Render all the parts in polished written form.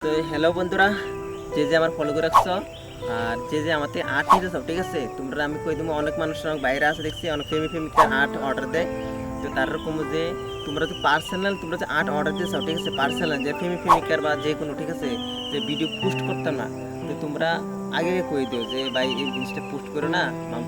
তো হ্যালো বন্ধুরা, যে আমার ফলো করে রাখছো আর যে আমাদের আর্ট নিতে সব ঠিক আছে। তোমরা আমি কই দেবো অনেক মানুষ বাইরে আছে দেখছি, অনেক ফেমিকার আর্ট অর্ডার দেয়। তো তার রকম যে তোমরা যে পার্সোনাল তোমরা যে আর্ট অর্ডার দিয়েছো ঠিক আছে, পার্সোনাল যে ফেমিকার বা যে কোনো ঠিক আছে, যে ভিডিও পোস্ট করতাম না। তো তোমরা আগে কই দিও যে ভাই এই জিনিসটা পোস্ট করো না,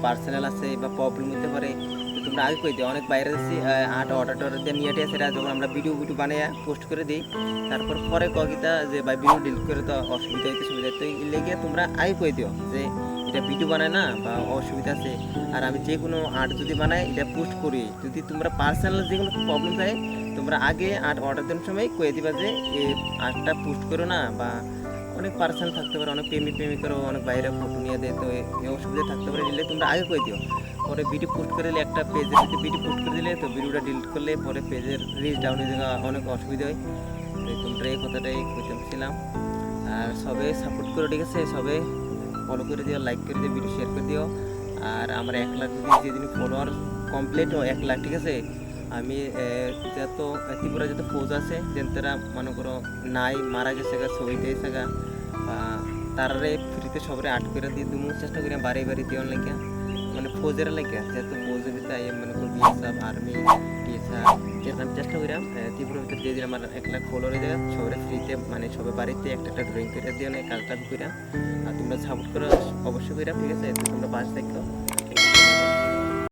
পার্সোনাল আছে বা প্রবলেম হতে পারে। তো তোমরা আগে কই দিও। অনেক বাইরে আছি আর্ট অর্ডার দিয়ে নিয়ে সেটা যখন আমরা ভিডিও বানিয়ে পোস্ট করে দিই, তারপর পরে কগিতা যে ভাই ভিডিও ডিলিট করে তো অসুবিধা হইতে সুবিধা, তো এই লেগে তোমরা আগে কই দিও যে এটা ভিডিও বানায় না বা অসুবিধা আছে। আর আমি যে কোনো আর্ট যদি বানাই এটা পোস্ট করি, যদি তোমরা পার্সোনাল যে কোনো প্রবলেম থাকে তোমরা আগে আর্ট অর্ডার দেওয়ার সময় কয়ে দিবা যে এই আর্টটা পোস্ট করো না। বা অনেক পার্সোনাল থাকতে পারে, অনেক প্রেমিকারও অনেক বাইরে ফটো নিয়ে দেয়, তো এই অসুবিধা থাকতে পারে, দিলে তোমরা আগে কয়ে দিও। পরে ভিডিও পোস্ট করে দিলে একটা পেজের ভিডিও পোস্ট করে দিলে তো ভিডিওটা ডিলিট করলে পরে পেজের রিচ ডাউনের জায়গা অনেক অসুবিধা হয়। তোমরা এই কথাটাই কইতেছিলাম। আর সবে সাপোর্ট করে ঠিক আছে, সবে ফলো করে দিও, লাইক করে দিও, ভিডিও শেয়ার করে দিও। আর আমার 1 লাখ যদি যেদিন ফলোয়ার কমপ্লিট হয় 1 লাখ ঠিক আছে, আমি যত ত্রিপুরা যত ফৌজ আছে যেন তারা মনে করো নাই মারা গেছে গা, ছবি দিয়েছে গা, বা তারারে ফ্রিতে সবরে আর্ট করে দিয়ে দুমু চেষ্টা করি বাড়ি বাড়ি দেওয়ার লেগে, মানে ফৌজের লেগে, যেহেতু ফৌজের ভিতরে মনে করো বিএসএফ আর্মি টিএসআর আমি চেষ্টা করিলাম ত্রিপুরার ভিতরে দিয়ে দিলাম। আমার 1 লাখ ফলোয়ারে দেওয়া সবাই ফ্রিতে, মানে সবাই বাড়িতে একটা ড্রয়িং করে দিয়ে কাজটা করিলাম। আর তোমরা সাপোর্ট করো অবশ্যই করিলাম ঠিক আছে, তোমরা পাশে থাকো।